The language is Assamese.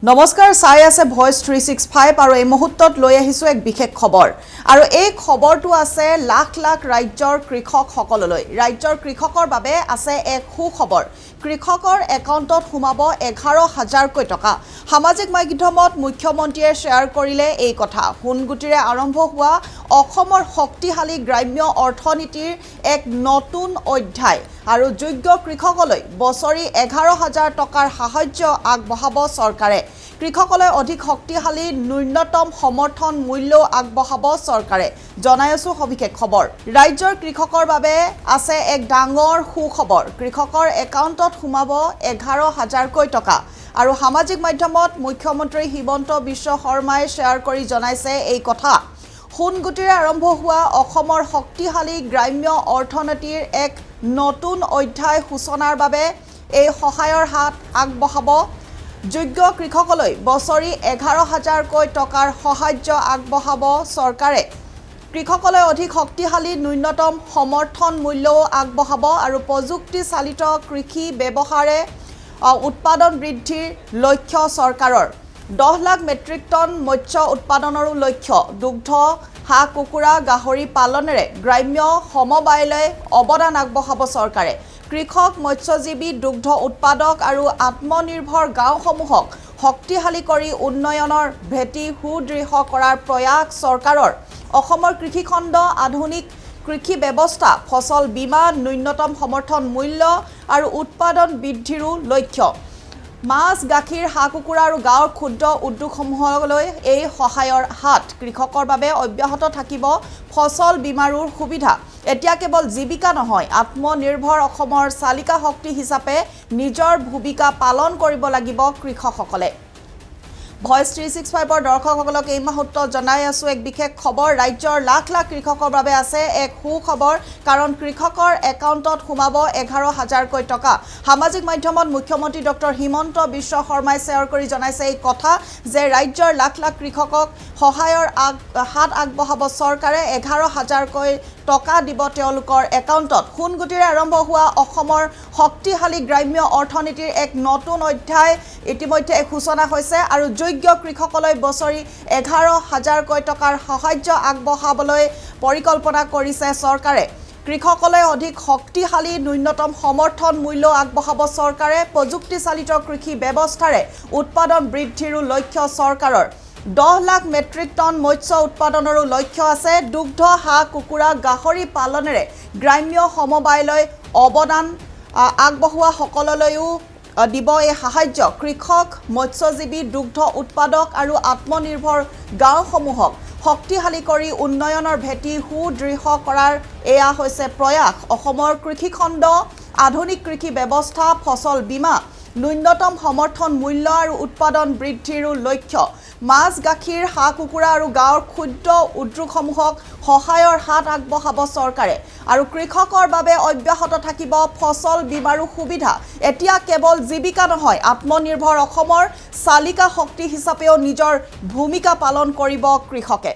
নমস্কাৰ চাই আছে ভয়েস 365 আৰু এই মুহূৰ্তত লৈ আহিছো এক বিশেষ খবৰ আৰু এই খবৰটো আছে লাখ লাখ ৰাজ্যৰ কৃষকসকললৈ ৰাজ্যৰ কৃষকৰ বাবে আছে এক সুখবৰ কৃষকৰ একাউণ্টত সোমাব 11000 কোটি টকা সামাজিক মাধ্যমত মুখ্যমন্ত্ৰীয়ে শ্বেয়াৰ কৰিলে এই কথা হুনগুটিৰে আৰম্ভ হোৱা অসমৰ শক্তিশালী গ্ৰাম্য অৰ্থনীতিৰ এক নতুন অধ্যায় আৰু যোগ্য কৃষকলৈ বছৰি 11000 টকাৰ সাহায্য আগবঢ়াব চৰকাৰে কৃষকলৈ অধিক শক্তিশালী ন্যূনতম সমৰ্থন মূল্য আগবঢ়াব চৰকাৰে জনাই আছো সবিশেষ খবৰ ৰাজ্যৰ কৃষকৰ বাবে আছে এক ডাঙৰ সুখবৰ কৃষকৰ একাউণ্টত সোমাব 11000 কোটি টকা আৰু সামাজিক মাধ্যমত মুখ্যমন্ত্ৰী হিমন্ত বিশ্ব শৰ্মাই শ্বেয়াৰ কৰি জনাইছে এই কথা হুনগুটিৰে আৰম্ভ হোৱা অসমৰ শক্তিশালী গ্ৰাম্য অৰ্থনীতিৰ এক নতুন অধ্যায় সূচনাৰ বাবে এই সহায়ৰ হাত আগবঢ়াব যোগ্য কৃষকলৈ বছৰি 11000 কোটি টকাৰ সাহায্য আগবঢ়াব চৰকাৰে কৃষকলৈ অধিক শক্তিশালী ন্যূনতম সমৰ্থন মূল্যও আগবঢ়াব আৰু প্ৰযুক্তি চালিত কৃষি ব্যৱহাৰে উৎপাদন বৃদ্ধিৰ লক্ষ্য চৰকাৰৰ 10 লাখ মেট্ৰিক টন মৎস্য উৎপাদনৰো লক্ষ্য দুগ্ধ হাঁহ কুকুৰা গাহৰি পালনেৰে গ্ৰাম্য সমবায়লৈ অৱদান আগবঢ়াব চৰকাৰে কৃষক মৎস্যজীৱী দুগ্ধ উৎপাদক আৰু আত্মনিৰ্ভৰ গাঁওসমূহক শক্তিশালী কৰি উন্নয়নৰ ভেটি সুদৃঢ় কৰাৰ প্ৰয়াস চৰকাৰৰ অসমৰ কৃষিখণ্ড আধুনিক কৃষি ব্যৱস্থা ফসল বীমা ন্যূনতম সমৰ্থন মূল্য আৰু উৎপাদন বৃদ্ধিৰো লক্ষ্য মাছ গাখীৰ হাঁহ কুকুৰা আৰু গাঁৱৰ ক্ষুদ্ৰ উদ্যোগসমূহলৈ এই সহায়ৰ হাত কৃষকৰ বাবে অব্যাহত থাকিব ফসল বীমাৰো সুবিধা এতিয়া কেৱল জীৱিকা নহয় আত্মনিৰ্ভৰ অসমৰ চালিকা শক্তি হিচাপে নিজৰ ভূমিকা পালন কৰিব লাগিব কৃষকসকলে ভয়েস 365 দৰ্শকসকলক এই মুহূৰ্তত জনাই আছো এক বিশেষ খবৰ ৰাজ্যৰ লাখ লাখ কৃষকৰ বাবে আছে এক সুখবৰ কাৰণ কৃষকৰ একাউণ্টত সোমাব 11000 কোটি টকা সামাজিক মাধ্যমত মুখ্যমন্ত্ৰী ডক্টৰ হিমন্ত বিশ্ব শৰ্মাই শ্বেয়াৰ কৰি জনাইছে এই কথা যে ৰাজ্যৰ লাখ লাখ কৃষকক সহায়ৰ হাত আগবঢ়াব চৰকাৰে 11000 কোটি টকা দিব তেওঁলোকৰ একাউণ্টত হুনগুটিৰে আৰম্ভ হোৱা অসমৰ শক্তিশালী গ্ৰাম্য অৰ্থনীতিৰ এক নতুন অধ্যায় ইতিমধ্যে সূচনা হৈছে আৰু যোগ্য কৃষকলৈ বছৰি 11000 কোটি টকাৰ সাহায্য আগবঢ়াবলৈ পৰিকল্পনা কৰিছে চৰকাৰে কৃষকলৈ অধিক শক্তিশালী ন্যূনতম সমৰ্থন মূল্য আগবঢ়াব চৰকাৰে প্ৰযুক্তি চালিত কৃষি ব্যৱস্থাৰে উৎপাদন বৃদ্ধিৰো লক্ষ্য চৰকাৰৰ 10 লাখ মেট্ৰিক টন মৎস্য উৎপাদনৰো লক্ষ্য আছে দুগ্ধ হাঁহ কুকুৰা গাহৰি পালনেৰে গ্ৰাম্য সমবায়লৈ অৱদান আগবঢ়োৱা সকললৈও দিব এই সাহায্য কৃষক মৎস্যজীৱী দুগ্ধ উৎপাদক আৰু আত্মনিৰ্ভৰ গাঁওসমূহক শক্তিশালী কৰি উন্নয়নৰ ভেটি সুদৃঢ় কৰাৰ এয়া হৈছে প্ৰয়াস অসমৰ কৃষিখণ্ড আধুনিক কৃষি ব্যৱস্থা ফসল বীমা ন্যূনতম সমৰ্থন মূল্য আৰু উৎপাদন বৃদ্ধিৰো লক্ষ্য মাছ গাখীৰ হাঁহ কুকুৰা আৰু গাঁৱৰ ক্ষুদ্ৰ উদ্যোগসমূহক সহায়ৰ হাত আগবঢ়াব চৰকাৰে আৰু কৃষকৰ বাবে অব্যাহত থাকিব ফসল বীমাৰো সুবিধা এতিয়া কেৱল জীৱিকা নহয় আত্মনিৰ্ভৰ অসমৰ চালিকা শক্তি হিচাপেও নিজৰ ভূমিকা পালন কৰিব কৃষকে